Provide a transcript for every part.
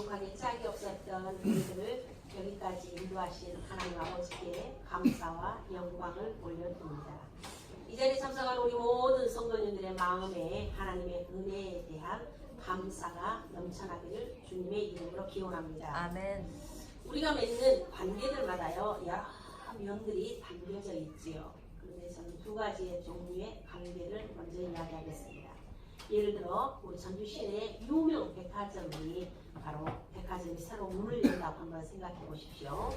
거룩하게 짝이 없었던 우리들을 여기까지 인도하신 하나님 아버지께 감사와 영광을 올려드립니다. 이 자리에 참석한 우리 모든 성도님들의 마음에 하나님의 은혜에 대한 감사가 넘쳐나기를 주님의 이름으로 기원합니다. 아멘. 우리가 맺는 관계들마다요 여러 면들이 담겨져 있지요. 그런데 저는 두 가지의 종류의 관계를 먼저 이야기하겠습니다. 예를 들어 우리 전주 시내의 유명 백화점이 바로 백화점이 새로 문을 연다고 한번 생각해 보십시오.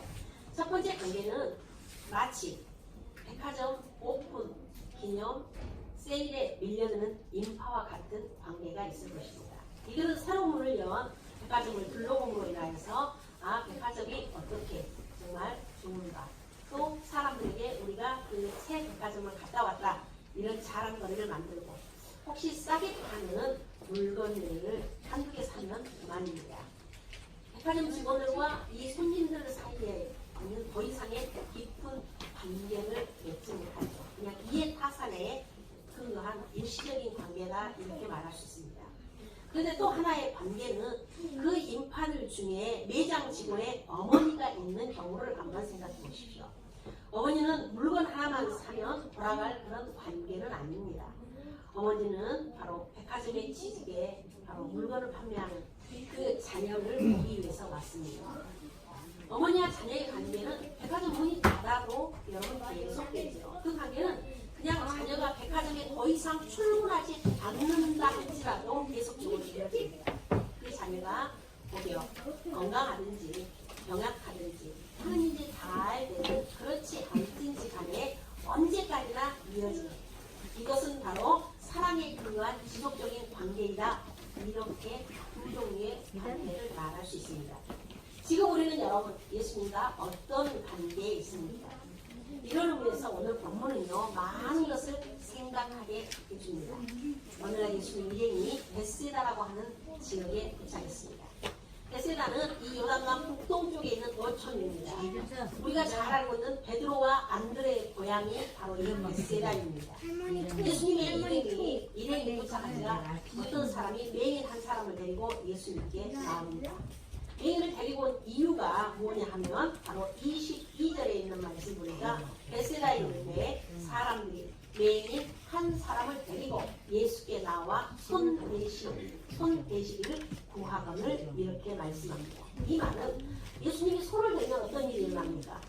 첫 번째 관계는 마치 백화점 오픈 기념 세일에 밀려드는 인파와 같은 관계가 있을 것입니다. 이들은 새로운 문을 연 백화점을 둘러봄으로 인하여서 백화점이 어떻게 정말 좋은가, 또 사람들에게 우리가 그 새 백화점을 갔다 왔다 이런 자랑거리를 만들고 혹시 싸게 파는 물건을 한두 개 사면 그만입니다. 백화점 직원들과 이 손님들 사이에 있는 더 이상의 깊은 관계를 맺지 못하죠. 그냥 이해타산에 근거한 일시적인 관계다 이렇게 말할 수 있습니다. 그런데 또 하나의 관계는 그 인파들 중에 매장 직원의 어머니가 있는 경우를 한번 생각해 보십시오. 어머니는 물건 하나만 사면 돌아갈 그런 관계는 아닙니다. 어머니는 바로 백화점의 취직에 바로 물건을 판매하는 그 자녀를 보기 위해서 왔습니다. 어머니와 자녀의 관계는 백화점 문이 닫아도 여러분 계속되죠. 그 관계는 그냥 자녀가 백화점에 더 이상 출근하지 않는다 할지라도 계속적으로 이어집니다. 그 자녀가 보려 건강하든지 병약하든지 하는 일이 잘 되든 그렇지 않든지 간에 언제까지나 이어집니다. 이것은 바로 사랑에 근거한 지속적인 관계이다. 이렇게 두 종류의 관계를 말할 수 있습니다. 지금 우리는 여러분 예수님과 어떤 관계에 있습니까? 이를 위해서 오늘 본문은요 많은 것을 생각하게 해줍니다. 오늘날 예수님 일행이 베세다라고 하는 지역에 도착했습니다. 베세다는 이 요단강 북동쪽에 있는 어촌입니다. 우리가 잘 알고 있는 베드로와 안드레의 고향이 바로 이 베세다입니다. 예수님의 일행이 도착하자 어떤 사람이 맹인 한 사람을 데리고 예수님께 나옵니다. 맹인을 데리고 온 이유가 뭐냐 하면 바로 22절에 있는 말씀 보니까 베세다에 있는데 사람들이 맹인 한 사람을 데리고 예수께 나와 손 대시기를 구하거늘 이렇게 말씀합니다. 이 말은 예수님이 손을 대면 어떤 일이 일어납니까?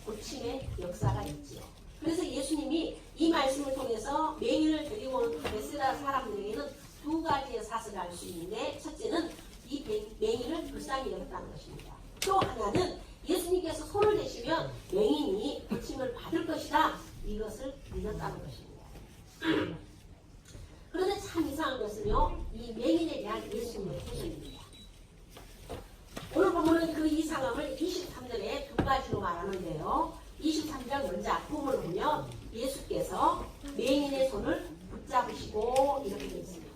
고침의 역사가 있지요. 그래서 예수님이 이 말씀을 통해서 맹인을 데리고 온 베세다 사람들에게는 두 가지의 사실을 알 수 있는데, 첫째는 이 맹인을 불쌍히 여겼다는 것입니다. 또 하나는 예수님께서 손을 대시면 맹인이 고침을 받을 것이다. 이것을 믿었다는 것입니다. 그런데 참 이상한 것은요, 이 맹인에 대한 예수님의 표정입니다. 오늘 보면은 그 이상함을 23절에 두 가지로 말하는데요. 23절 먼저 앞부분을 보면 예수께서 맹인의 손을 붙잡으시고 이렇게 되어 있습니다.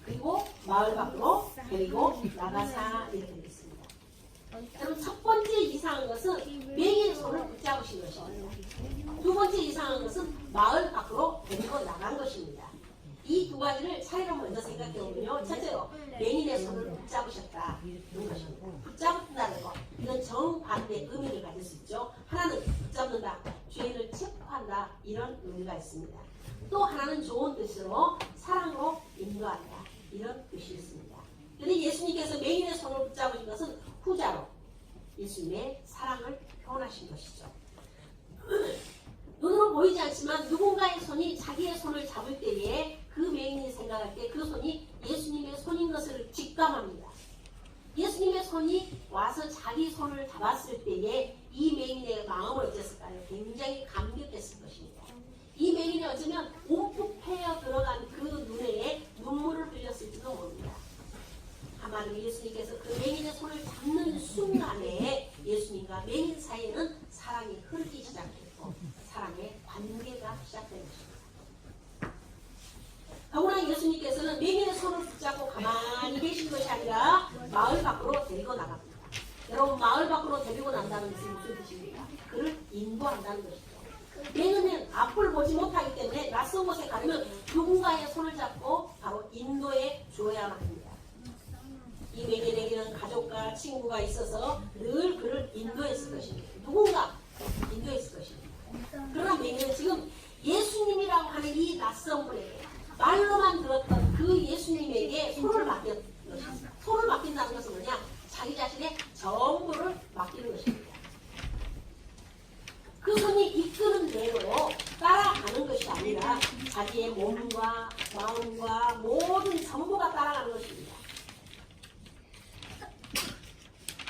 그리고 마을 밖으로 데리고 나가사 이렇게 되어 있습니다. 그럼 첫 번째 이상한 것은 맹인의 손을 붙잡으신 것입니다. 두 번째 이상한 것은 마을 밖으로 데리고 나간 것입니다. 이 두 가지를 차례로 먼저 생각해 보면요. 첫째로 맹인의 손을 붙잡으셨다. 이런 것입니다. 붙잡는다는 것. 이건 정반대 의미를 가질 수 있죠. 하나는 붙잡는다. 죄인을 체포한다. 이런 의미가 있습니다. 또 하나는 좋은 뜻으로 사랑으로 인도한다. 이런 뜻이 있습니다. 그런데 예수님께서 맹인의 손을 붙잡으신 것은 후자로 예수님의 사랑을 표현하신 것이죠. 눈으로 보이지 않지만 누군가의 손이 자기의 손을 잡을 때에 그 맹인이 생각할 때 그 손이 예수님의 손인 것을 직감합니다. 예수님의 손이 와서 자기 손을 잡았을 때에 이 맹인의 마음은 어땠을까요? 굉장히 감격했을 것입니다. 이 맹인이 어쩌면 움푹 패여 들어간 그 눈에 눈물을 흘렸을지도 모릅니다. 한마디로 예수님께서 그 맹인의 손을 잡는 순간에 예수님과 맹인 사이에는 사랑이 흐르기 시작했고 사랑의 관계가 시작된 것입니다. 더구나 예수님께서는 맹인의 손을 붙잡고 가만히 계신 것이 아니라 마을 밖으로 데리고 나갑니다. 여러분, 마을 밖으로 데리고 난다는 것은 무슨 뜻입니까? 그를 인도한다는 것이죠. 맹인은 앞을 보지 못하기 때문에 낯선 곳에 가려면 누군가의 손을 잡고 바로 인도해 주어야만 합니다. 이 맹인에게는 가족 남자 친구가 있어서 늘 그를 인도했을 것입니다. 누군가 인도했을 것입니다. 그러나 맹인은 지금 예수님이라고 하는 이 낯선 분에게 말로만 들었던 그 예수님에게 손을 맡긴 것입니다. 손을 맡긴다는 것은 뭐냐? 자기 자신의 전부를 맡기는 것입니다. 그 손이 이끄는 대로 따라가는 것이 아니라 자기의 몸과 마음과 모든 전부가 따라가는 것입니다.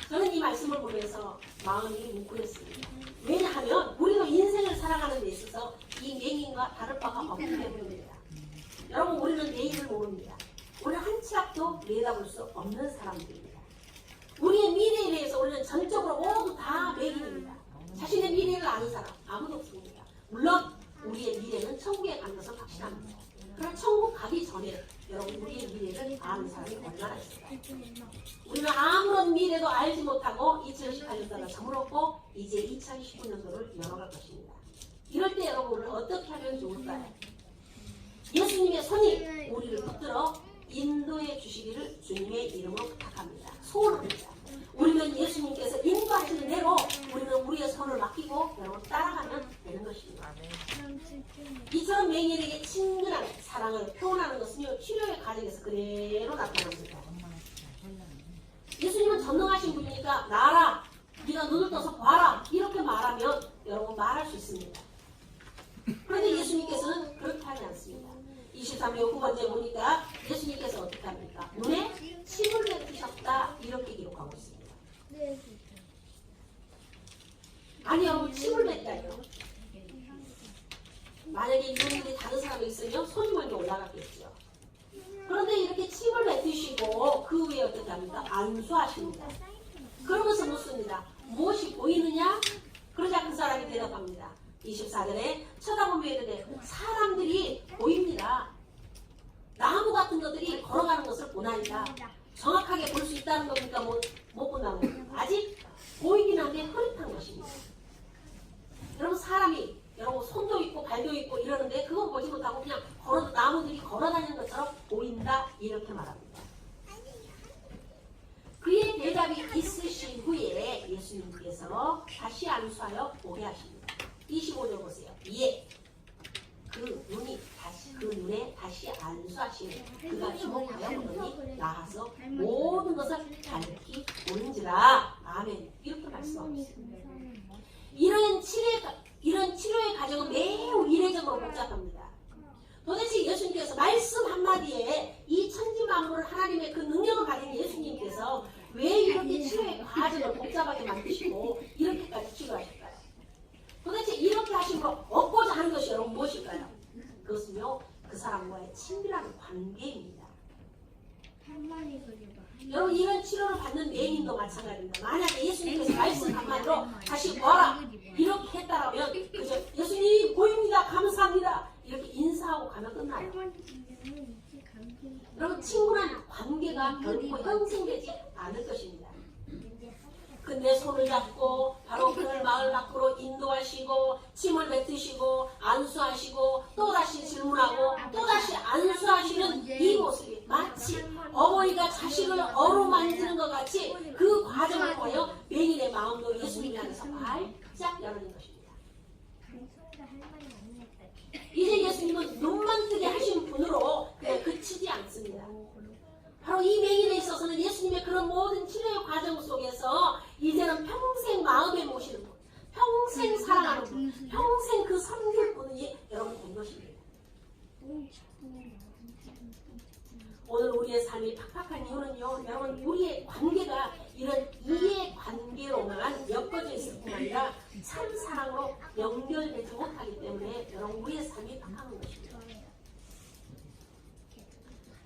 저는 이 말씀을 보면서 마음이 뭉클했습니다. 왜냐하면 우리도 인생을 살아가는 데 있어서 이 맹인과 다를 바가 없기 때문입니다. 여러분, 우리는 내일을 모릅니다. 우리는 한 치 앞도 내다볼 수 없는 사람들입니다. 우리의 미래에 대해서 우리는 전적으로 모두 다 맹인입니다. 자신의 미래를 아는 사람 아무도 없습니다. 물론 우리의 미래는 천국에 가는 것은 확실합니다. 그러나 천국 가기 전에 여러분, 우리의 미래를 아는 사람이 얼마나 있을까요? 우리는 아무런 미래도 알지 못하고 2018년도가 저물었고 이제 2019년도를 열어갈 것입니다. 이럴 때 여러분은 어떻게 하면 좋을까요? 예수님의 손이 우리를 붙들어 인도해 주시기를 주님의 이름으로 부탁합니다. 소원합니다. 우리는 예수님께서 인도하시는 대로 우리는 우리의 손을 맡기고 여러분 따라가면 되는 것입니다. 이처럼 맹인에게 친근한 사랑을 표현하는 것은요, 치료의 과정에서 그대로 나타납니다. 예수님은 전능하신 분이니까 나라, 네가 눈을 떠서 봐라 이렇게 말하면 여러분 말할 수 있습니다. 그런데 예수님께서는 그렇게 하지 않습니다. 23절 후반절에 보니까 예수님께서 어떻게 합니까? 눈에 침을 뱉으셨다 이렇게 기록하고 있습니다. 아니 여러분, 침을 뱉다요. 만약에 이런 일이 다른 사람이 있으면 손이 먼저 올라갔겠죠. 그런데 이렇게 침을 뱉으시고 그 후에 어떻게 합니까? 안수하십니다. 그러면서 묻습니다. 무엇이 보이느냐? 그러자 그 사람이 대답합니다. 24절에 쳐다보면 이르되 사람들이 보입니다. 나무 같은 것들이 걸어가는 것을 보나이다. 정확하게 볼 수 있다는 겁니까? 못 본다는 겁니까? 아직 보이긴 한데 흐릿한 것입니다. 여러분, 사람이 여러분 손도 있고 발도 있고 이러는데 그거 보지 못하고 그냥 나무들이 걸어다니는 것처럼 보인다 이렇게 말합니다. 그의 대답이 있으신 후에 예수님께서 다시 안수하여 보게 하십니다. 25절 보세요. 예. 그 눈에 다시 안수하시니 그가 주목하여 보더니 나아서 모든 것을 밝히 보는지라. 아멘. 이렇게 말씀하고 있습니다. 이런 치료의 과정은 매우 이례적으로 복잡합니다. 도대체 예수님께서 말씀 한마디에 이 천지만물을 하나님의 그 능력을 가진 예수님께서 왜 이렇게 치료의 과정을 복잡하게 만드시고 이렇게까지 치료하실까요? 도대체 이렇게 하심으로 얻고자 하는 것이 여러분 무엇일까요? 그것은요, 그 사람과의 친밀한 관계입니다. 여러분, 이런 치료를 받는 맹인도 마찬가지입니다. 만약에 예수님께서 말씀 한마디로 다시 와라 이렇게 했다라면 그저 예수님 보입니다, 감사합니다 이렇게 인사하고 가면 끝나요. 여러분, 친근한 관계가 결코 형성되지 않을 것입니다. 근데 손을 잡고 바로 그를 마을 밖으로 인도하시고 침을 뱉으시고 안수하시고 또다시 질문하고 또다시 안수하시는 이 모습이 마치 어머니가 자식을 어루만지는 것 같이 그 과정을 통하여 맹인의 마음도 예수님 안에서 활짝 열어진 것입니다. 이제 예수님은 눈만 뜨게 하신 분으로 그치지 않습니다. 바로 이 맹인에 있어서는 예수님의 그런 모든 치료의 과정 속에서 이제는 평생 마음에 모시는 분, 평생 사랑하는 분, 평생 그 섬길 분이 여러분 된 것입니다. 오늘 우리의 삶이 팍팍한 이유는요, 여러분 우리의 관계가 이런 이해 관계로만 엮어져 있을 뿐 아니라 참 사랑으로 연결되지 못하기 때문에 여러분 우리의 삶이 팍팍한 것입니다.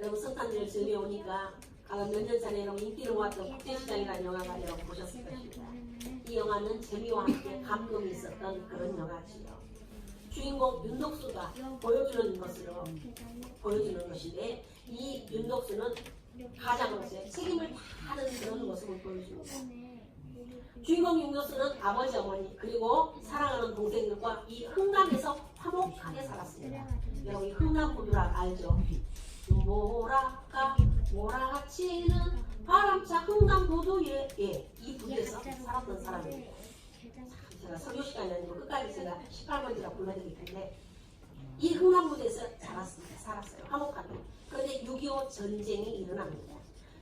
여러분 성탄절 즈음에 오니까 몇 년 전에 여러분 인기를 모았던 국제시장이라는 영화가 여러분 보셨을 것입니다. 이 영화는 재미와 함께 감동이 있었던 그런 영화지요. 주인공 윤덕수가 보여주는 것인데 이 윤덕수는 가장으로서의 책임을 다하는 그런 모습을 보여줍니다. 주인공 윤덕수는 아버지, 어머니 그리고 사랑하는 동생들과 이 흥남에서 화목하게 살았습니다. 여러분 이 흥남 분들아 알죠? 몰아치는 바람차 흥남 도도의 이 부두에서 살았던 사람입니다. 제가 설교 시간이 아니고 끝까지 제가 18번지라 불러드릴 텐데 이 흥남부두에서 살았어요. 화목하게. 그런데 6.25 전쟁이 일어납니다.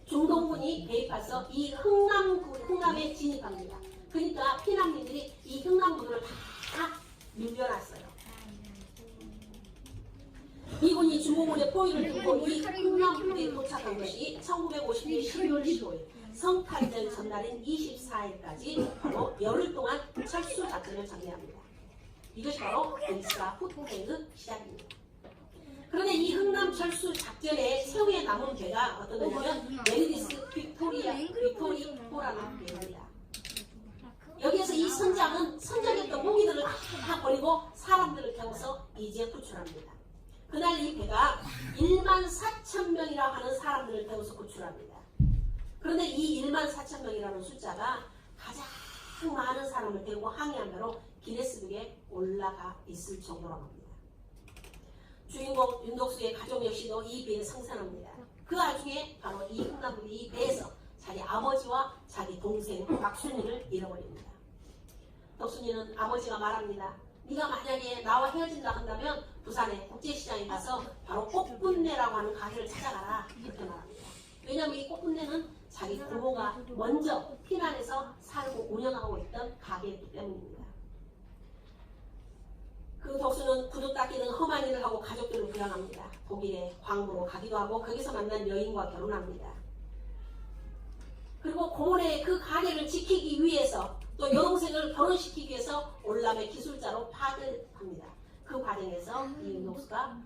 중동군이 개입해서 이 흥남에 진입합니다. 그러니까 피난민들이 이 흥남부두를 다 밀려났어요. 미군이 중공군의 포위를 두고 이 흥남부두에 도착한 것이 1950년 12월 15일 성탄절 전날인 24일까지 바로 열흘 동안 철수 작전을 전개합니다. 이것이 바로 벤스가 후퇴의 시작입니다. 그런데 이 흥남 철수 작전의 최후의 남은 배가 어떤 거냐면 메리디스 빅토리호라는 배입니다. 여기에서 이 선장은 선장했던 무기들을 다 버리고 사람들을 태워서 이제 구출합니다. 그날 이 배가 14,000명이라 하는 사람들을 태워서 구출합니다. 그런데 이 14,000명이라는 숫자가 가장 많은 사람을 태우고 항해한 배로 기네스북에 올라가 있을 정도라고 합니다. 주인공 윤덕수의 가족 역시도 이 배에 상상합니다. 그 와중에 바로 이 흥남부두 이 배에서 자기 아버지와 자기 동생 박순이를 잃어버립니다. 덕순이는 아버지가 말합니다. 네가 만약에 나와 헤어진다 한다면 부산의 국제시장에 가서 바로 꽃분내라고 하는 가게를 찾아가라 이렇게 말합니다. 왜냐하면 이 꽃분내는 자기 부모가 먼저 피난해서 살고 운영하고 있던 가게이기 때문입니다. 그 덕수는 구두 닦이는 험한 일을 하고 가족들을 부양합니다. 독일에 광부로 가기도 하고 거기서 만난 여인과 결혼합니다. 그리고 고모의 그 가게를 지키기 위해서 또 여동생을 결혼시키기 위해서 올람의 기술자로 파견합니다. 그 과정에서 이 윤덕수가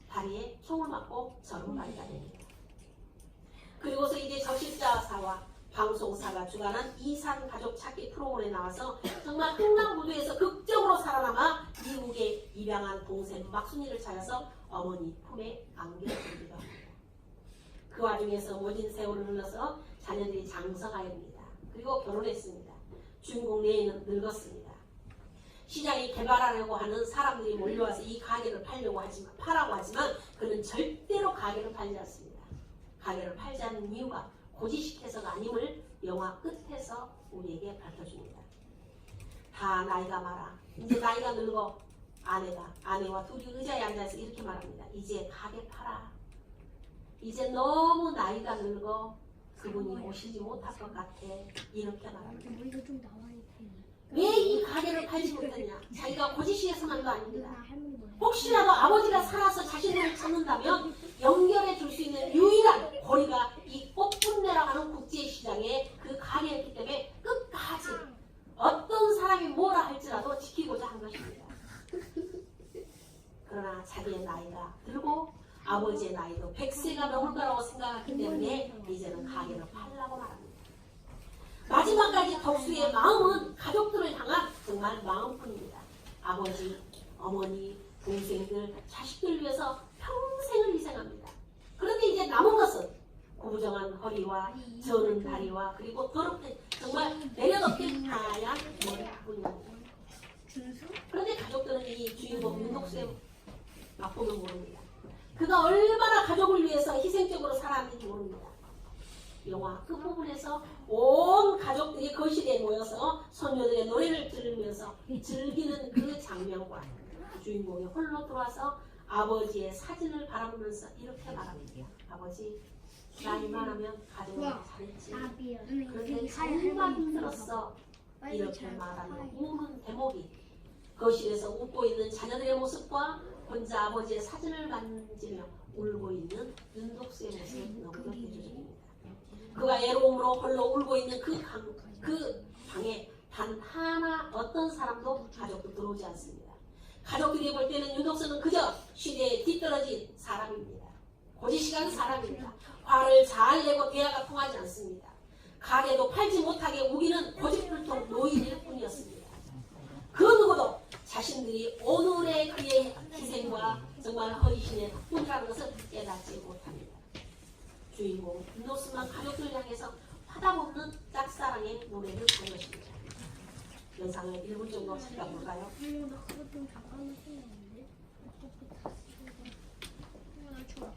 다리에 총을 맞고 절음발이가 됩니다. 그리고서 이제 저실자사와 방송사가 주관한 이산 가족 찾기 프로그램에 나와서 정말 흥남부두에서 극적으로 살아남아 미국에 입양한 동생 막순이를 찾아서 어머니 품에 안겨주기도 합니다. 그 와중에서 모진 세월을 흘러서 자녀들이 장성하였습니다. 그리고 결혼했습니다. 주인공 레이는 늙었습니다. 시장이 개발하려고 하는 사람들이 몰려와서 이 가게를 팔라고 하지만 그는 절대로 가게를 팔지 않습니다. 가게를 팔지 않는 이유가 고지식해서가 아님을 영화 끝에서 우리에게 밝혀줍니다. 다 나이가 많아. 이제 나이가 늙어 아내와 둘이 의자에 앉아서 이렇게 말합니다. 이제 가게 팔아. 이제 너무 나이가 늙어 그분이 오시지 못할 것 같아. 이렇게 말합니다. 왜 이 가게를 팔지 못했냐? 자기가 고지식해서만도 아닙니다. 혹시라도 아버지가 살아서 자신을 찾는다면 연결해 줄 수 있는 유일한 고리가 이 꽃분내라고 하는 국제시장의 그 가게였기 때문에 끝까지 어떤 사람이 뭐라 할지라도 지키고자 한 것입니다. 그러나 자기의 나이가 들고 아버지의 나이도 100세가 넘을 거라고 생각하기 때문에 이제는 가게를 팔라고 말합니다. 마지막까지 덕수의 마음은 가족들을 향한 정말 마음뿐입니다. 아버지, 어머니, 동생들, 자식들 위해서 평생을 희생합니다. 그런데 이제 남은 것은 구부정한 허리와 저는 다리와 그리고 더럽게 정말 내려놓긴 하얀 머리뿐입니다. 그런데 가족들은 이 주인공 윤덕수의 맛보면 모릅니다. 그가 얼마나 가족을 위해서 희생적으로 살아왔는지 모릅니다. 영화 끝부분에서 온 가족들이 거실에 모여서 손녀들의 노래를 들으면서 즐기는 그 장면과 주인공이 홀로 들어와서 아버지의 사진을 바라보면서 이렇게 말합니다. 아버지, 나 이만하면 가정을 잘했지. 그런데 정말 힘들었어. 이렇게 말하며 우는 대목이 거실에서 웃고 있는 자녀들의 모습과 혼자 아버지의 사진을 만지며 울고 있는 윤덕수의 모습이 너무나 대조적입니다. 그가 애로움으로 홀로 울고 있는 그 방에 단 하나 어떤 사람도 가족도 들어오지 않습니다. 가족들이 볼 때는 윤덕수는 그저 시대에 뒤떨어진 사람입니다. 고지식한 사람입니다. 화를 잘 내고 대화가 통하지 않습니다. 가게도 팔지 못하게 우기는 고집불통 노인일 뿐이었습니다. 그 누구도 자신들이 오늘의 그의 희생과 정말 헌신의 덕분이라는 것을 깨닫지 못합니다. 주인공 윤덕수만 가족들 향해서 화답없는 짝사랑의 노래를 부른 것입니다. 영상을 1분 정도 살펴볼까요? 나 그거 좀 잠깐만 생각했는데. 나 좋아.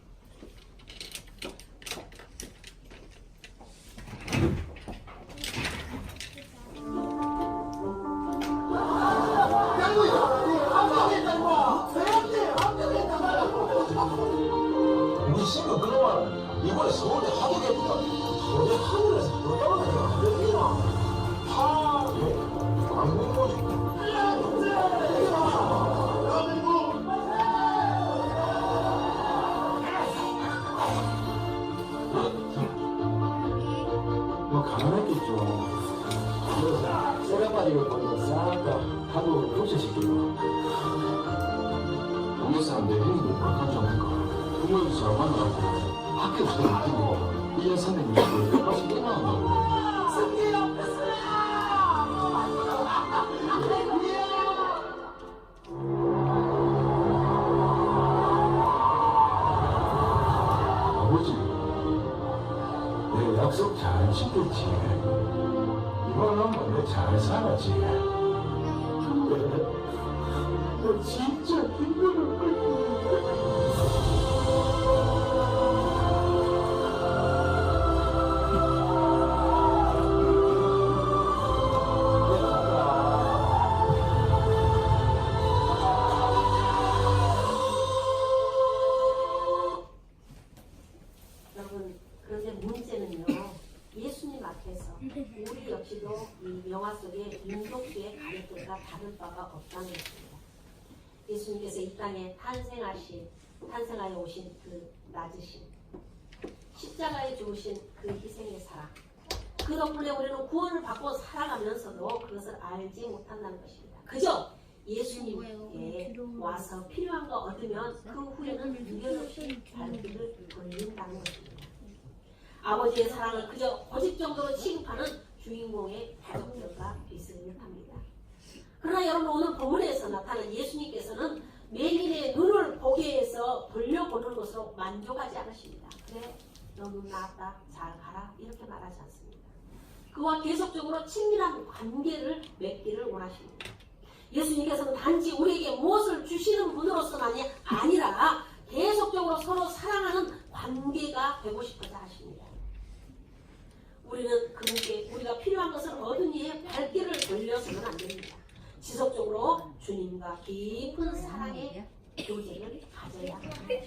뭐 가난했겠죠. 그래서 쇠락바지를 보면 싹다 하고 교체시키고 동네 사람들이 형님을 바꿔줘 하니까 부모님 잘 만나고 학교 다니고 1년 300년 여기까지 끝나간다고. 아버지, 내 약속 잘 지켰지. 이번 한번 내 잘 살았지. 근데 너 진짜 힘들을 거야. 여러분, 그런데 문제는요, 예수님 앞에서 우리 역시도 이 영화 속에 민족주의 가르침과 다를 바가 없다는 것입니다. 예수님께서 이 땅에 탄생하여 오신 그 낮으심, 십자가에 죽으신 그 희생의 사랑, 그 덕분에 우리는 구원을 받고 살아가면서도 그것을 알지 못한다는 것입니다. 그저 예수님께 와서 필요한 거 얻으면 그 후에는 미련 없이 발길을 돌린다는 것입니다. 아버지의 사랑을 그저 고집 정도로 취급하는 주인공의 가족들과 비슷합니다. 그러나 여러분, 오늘 본문에서 나타난 예수님께서는 맹인의 눈을 보게 해서 돌려보는 것으로 만족하지 않으십니다. 그래, 너 눈 나았다, 잘 가라, 이렇게 말하지 않습니다. 그와 계속적으로 친밀한 관계를 맺기를 원하십니다. 예수님께서는 단지 우리에게 무엇을 주시는 분으로서만이 아니라 계속적으로 서로 사랑하는 관계가 되고 싶어서 하십니다. 우리는 그분께 우리가 필요한 것을 얻은 이에 발길을 돌려서는 안 됩니다. 지속적으로 주님과 깊은 사랑의 교제를 가져야 합니다.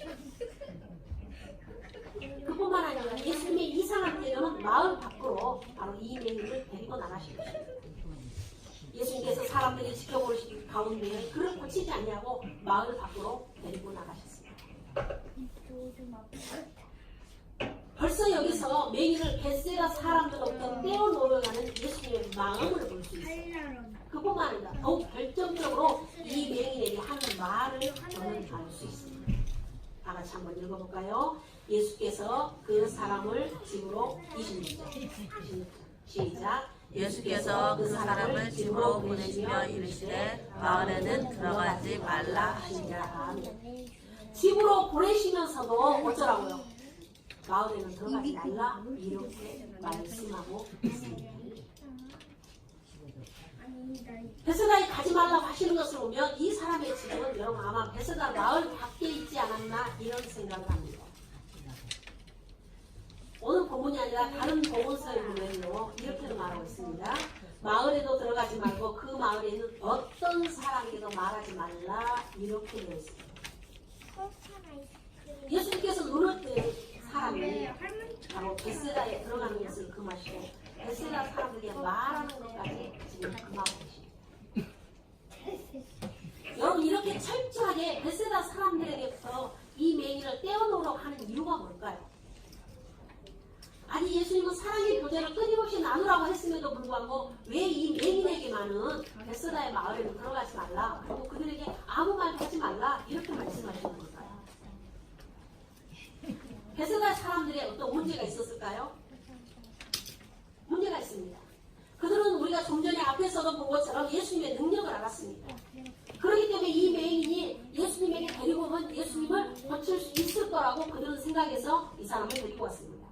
그뿐만 아니라 예수님의 이상한 때는 마을 밖으로 바로 이 맹인을 데리고 나가신 것입니다. 예수님께서 사람들이 지켜보시는 가운데 그를 고치지 아니하고 마을 밖으로 데리고 나가셨습니다. 벌써 여기서 맹인을 벳세다 사람들로부터 떼어놓으려는 예수님의 마음을 볼 수 있어요. 그뿐만 아니라 더욱 결정적으로 이 맹인에게 하는 말을 저는 알 수 있습니다. 다 같이 한번 읽어볼까요? 예수께서 그 사람을 집으로 26절 시작. 예수께서 그 사람을 집으로 보내시며 이르시되 마을에는 들어가지 말라 하시니라. 집으로 보내시면서도 어쩌라고요? 마을에는 들어가지 말라 이렇게 말씀하고 있습니다. 베세다에 가지 말라고 하시는 것을 보면 이 사람의 집은 여러분 아마 베세다 마을 밖에 있지 않았나 이런 생각을 합니다. 오늘 본문이 아니라 다른 복음서에 보면요 이렇게도 말하고 있습니다. 마을에도 들어가지 말고 그 마을에 있는 어떤 사람에게도 말하지 말라 이렇게 되어 있습니다. 예수님께서 눈을 뜬 사람이 바로 베세다에 들어가는 것을 금하시고 베세다 사람들에게 말하는 것까지 지금 금하고 계십니다. 여러분 이렇게 철저하게 베세다 사람들에게서 이 맹인을 떼어놓으려고 하는 이유가 뭘까요? 아니 예수님은 사랑의 교제를 끊임없이 나누라고 했음에도 불구하고 왜 이 맹인에게만은 베세다의 마을에는 들어가지 말라 그리고 그들에게 아무 말도 하지 말라 이렇게 말씀하시는 걸까요? 베세다 사람들의 어떤 문제가 있었을까요? 문제가 있습니다. 그들은 우리가 좀 전에 앞에서도 본 것처럼 예수님의 능력을 알았습니다. 그렇기 때문에 이 맹인이 예수님에게 데리고 오면 예수님을 고칠 수 있을 거라고 그들은 생각해서 이 사람을 데리고 왔습니다.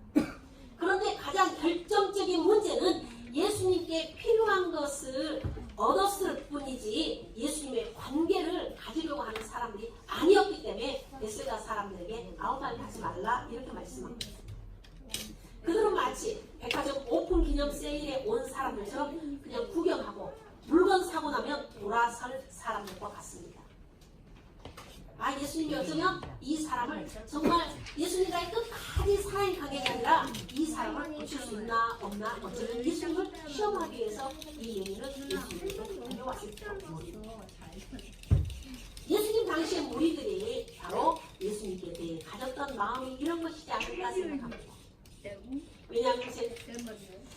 그런데 가장 결정적인 문제는 예수님께 필요한 것을 얻었을 뿐이지 예수님의 관계를 가지려고 하는 사람들이 아니었기 때문에 베세다 사람들에게 아무 말 하지 말라 이렇게 말씀합니다. 그들은 마치 백화점 오픈 기념 세일에 온 사람들처럼 그냥 구경하고 물건 사고 나면 돌아설 사람들과 같습니다. 아 예수님이 어쩌면 이 사람을 정말 예수님과의 끝까지 사랑의 관계가 아니라 이 사람을 고칠 수 있나 없나 어쩌면 예수님을 시험하기 위해서 이 맹인을 예수님에게 데려왔을지도 모릅니다. 예수님 당시의 무리들이 바로 예수님께 대해 가졌던 마음이 이런 것이지 않을까 생각합니다. 왜냐하면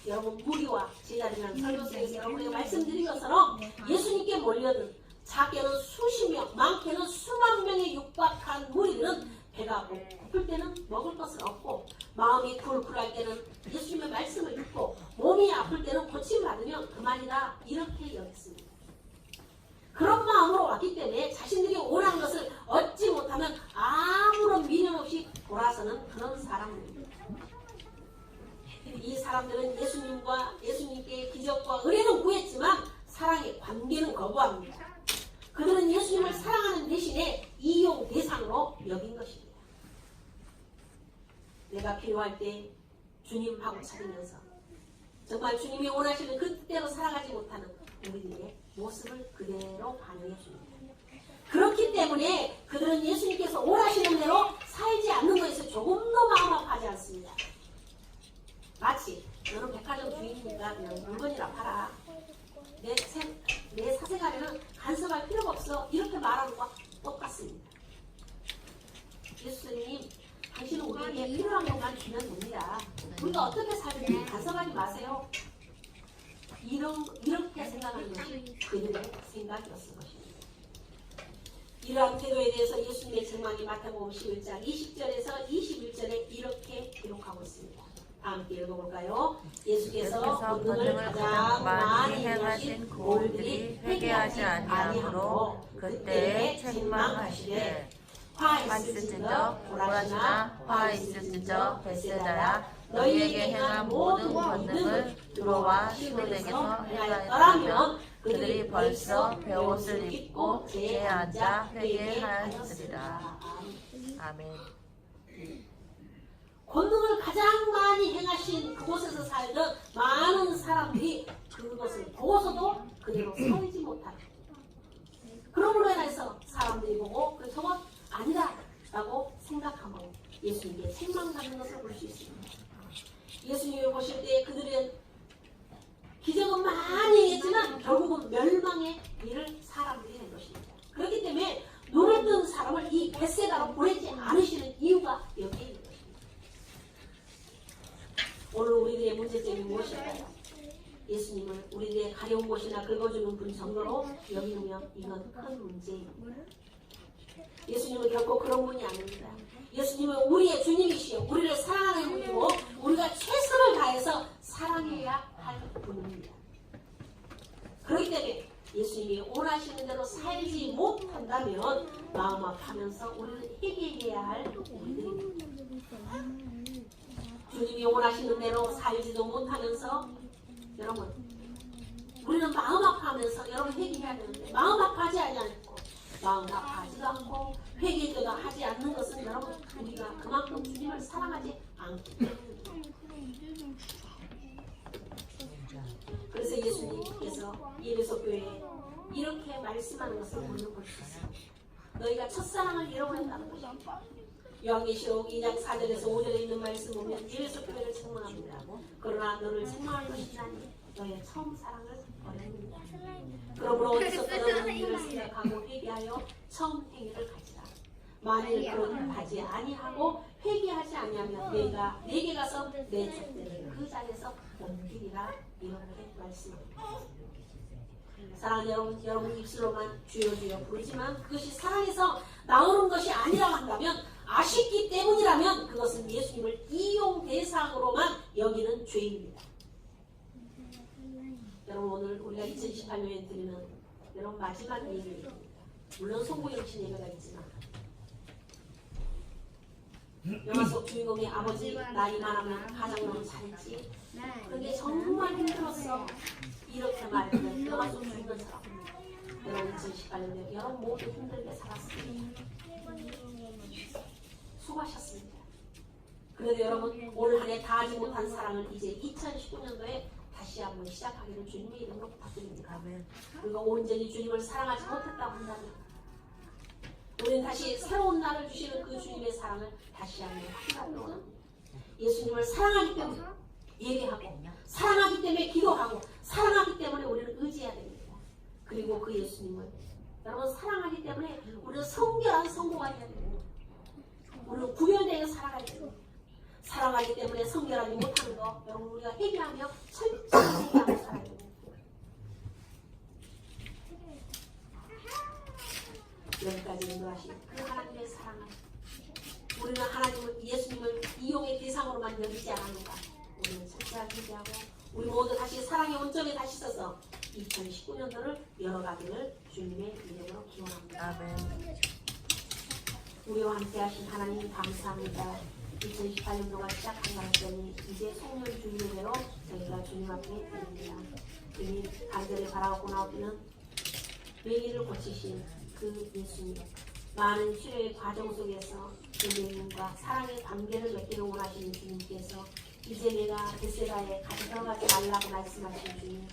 여러분 무리와 제자들이라는 설교 속에서 여러분에게 말씀드린 것처럼 예수님께 몰려든 작게는 수십 명, 많게는 수만 명에 육박한 무리들은 배가 고플 때는 먹을 것을 얻고 마음이 굴굴할 때는 예수님의 말씀을 듣고 몸이 아플 때는 고침받으면 그만이다 이렇게 여겼습니다. 그런 마음으로 왔기 때문에 자신들이 원하는 것을 얻지 못하면 아무런 미련 없이 돌아서는 그런 사람들입니다. 이 사람들은 예수님께 기적과 은혜는 구했지만 사랑의 관계는 거부합니다. 그들은 예수님을 사랑하는 대신에 이용 대상으로 여긴 것입니다. 내가 필요할 때 주님하고 찾으면서 정말 주님이 원하시는 그 뜻대로 살아가지 못하는 우리들의 모습을 그대로 반영해 줍니다. 그렇기 때문에 그들은 예수님께서 원하시는 대로 살지 않는 것에서 조금도 마음 아파하지 않습니다. 마치 너는 백화점 주인이니까 그냥 물건이라 팔아. 내 사생활에는 간섭할 필요가 없어. 이렇게 말하는 것과 똑같습니다. 예수님, 당신은 우리에게 필요한 것만 주면 됩니다. 우리가 어떻게 살든지 간섭하지 마세요. 이렇게 생각하는 것이 그들의 생각이었을 것입니다. 이러한 태도에 대해서 예수님의 책망이 마태복음 11장 20절에서 21절에 이렇게 기록하고 있습니다. 함께 읽어볼까요? 예수께서 본능을 가장 많이 행하신 그들이 회개하지 아니하므로 그때에 책망하시되 화 있을진저 고라시나 화 있을진저 벳세다야 너희에게 행한 모든 권능을 두로와 시돈에게서 행하였더라면 그들이 벌써 베옷을 입고 제에 앉아 회개하였으리라. 아멘. 권능을 가장 많이 행하신 그곳에서 살던 많은 사람들이 그것을 보고서도 그대로 살지 못하는 그러므로 인해서 사람들이 보고 그 저건 아니다 라고 생각하고 예수님께 책망받는 것을 볼 수 있습니다. 예수님을 보실 때 그들은 기적은 많이 했지만 결국은 멸망의 일을 사람들이 한 것입니다. 그렇기 때문에 눈을 뜬 사람을 이 벳세다로 보내지 않으시는 이유가 여기에 있는 것입니다. 오늘 우리들의 문제점이 무엇일까요? 예수님을 우리들의 가려운 곳이나 긁어주는 분 정도로 여기면 이건 큰 문제입니다. 예수님은 결코 그런 분이 아닙니다. 예수님은 우리의 주님이시요 우리를 사랑하는 분이고 우리가 최선을 다해서 사랑해야 할 분입니다. 그렇기 때문에 예수님이 원하시는 대로 살지 못한다면 마음 아파하면서 우리는 회개해야 할 우리들입니다. 주님이 원하시는 대로 살지도 못하면서 여러분 우리는 마음 아파하면서 여러분 회개해야 되는데 마음 아파하지 않고 마음 아파하지도 않고 회개도 하지 않는 것은 여러분 우리가 그만큼 주님을 사랑하지 않기 때문입니다. 그래서 예수님께서 예배소 교회에 이렇게 말씀하는 것을 우리는 볼 수 있습니다. 너희가 첫사랑을 잃어버렸다는 것입니다. 요한계시록 2장 4절에서 5절에 있는 말씀 보면 예배소 교회를 책망합니다. 그러나 너를 책망할 것이 아니 너의 처음 사랑을 버렸느니라. 그러므로 어디서 떠나는 일을 생각하고 회개하여 처음 행위를 가지라. 만일 그러하지 아니하고 회개하지 아니하면 내가 내게 가서 내 족대를 그 자리에서 옮기리라. 이렇게 말씀합니다. 사랑하는 여러분 입술로만 주여 주여 부르지만 그것이 사랑에서 나오는 것이 아니라 한다면 아쉽기 때문이라면 그것은 예수님을 이용 대상으로만 여기는 죄입니다. 여러분 오늘 우리가 2018년에 드리는 여러분 마지막 예배입니다. 물론 송구영신 예배가 있지만 영화 속 주인공의 아버지 나이만 하면 가장 너무 잘했지. 그런데 정말 힘들었어. 이렇게 말하면 영화 속 주인공처럼 여러분 2018년에 여러분 모두 힘들게 살았습니다. 수고하셨습니다. 그래도 여러분 올 한 해 다 하지 못한 사랑을 이제 2019년도에 다시 한번 시작하기를 주님의 이름으로 부탁드립니다. 우리가 온전히 주님을 사랑하지 못했다고 한다면 우리는 다시 새로운 날을 주시는 그 주님의 사랑을 다시 한번 확인하도록 합니다. 예수님을 사랑하기 때문에 예배하고 사랑하기 때문에 기도하고 사랑하기 때문에 우리는 의지해야 됩니다. 그리고 그 예수님을 여러분 사랑하기 때문에 우리는 성결한 성공을 해야 됩니다. 우리는 구별되어 살아가야 됩니다. 살아가기 때문에 성결하지 못하는 거 여러분 우리가 회개하며 철저히 회개하며 살아야 됩니다. 여기까지 인도하신 그 하나님의 사랑을 우리는 하나님을 예수님을 이용의 대상으로만 여기지 않았는가. 우리는 철저하게 회개하고 우리 모두 다시 사랑의 온전에 다시 서서 2019년도를 열어가기를 주님의 이름으로 기원합니다. 아멘. 우리와 함께 하신 하나님 감사합니다. 2018년도가 시작한 것이니 이제 송년 주일대로 저희가 주님 앞에 드립니다. 주님 간절히 바라고 나오기는 매일을 고치신 그 예수님 많은 치료의 과정 속에서 그 예수님과 사랑의 관계를 맺기를 원하시는 주님께서 이제 내가 베세다에 같이 들어가지 말라고 말씀하신 주님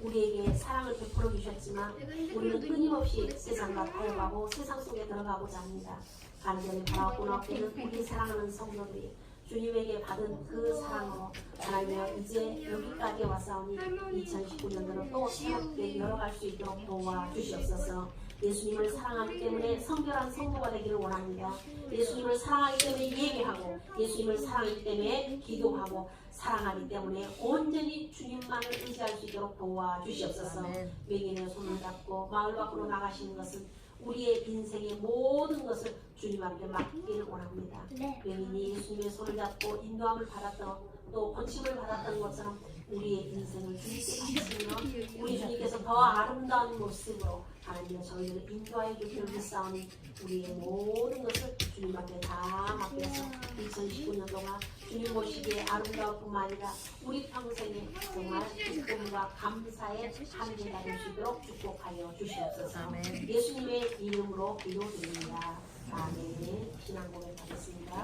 우리에게 사랑을 베풀어 주셨지만 우리는 끊임없이 세상과 타협하고 세상 속에 들어가고자 합니다. 간절히 바라고 나오기는 우리 사랑하는 성도들이 주님에게 받은 그 사랑으로 하나님 이제 여기까지 왔사오니 2019년도는 또 새롭게 열어갈 수 있도록 도와주시옵소서. 예수님을 사랑하기 때문에 성결한 성도가 되기를 원합니다. 예수님을 사랑하기 때문에 예배하고 예수님을 사랑하기 때문에 기도하고 사랑하기 때문에 온전히 주님만을 의지할 수 있도록 도와주시옵소서. 외계인의 손을 잡고 마을 밖으로 나가시는 것은 우리의 인생의 모든 것을 주님 앞에 맡기를 원합니다. 외계인이 예수님의 손을 잡고 인도함을 받았던 또 고침을 받았던 것처럼 우리의 인생을 주님께 바치며 우리 주님께서 더 아름다운 모습으로 하나님의 저희를 인도하여 주기를 믿사오니 우리의 모든 것을 주님 앞에 다 맡겨서 2019년 동안 주님 모시기에 아름다울 뿐만 아니라 우리 평생에 정말 기쁨과 감사의 한 해가 될 수 있도록 축복하여 주시옵소서. 예수님의 이름으로 기도드립니다. 아멘. 신앙 고백하겠습니다.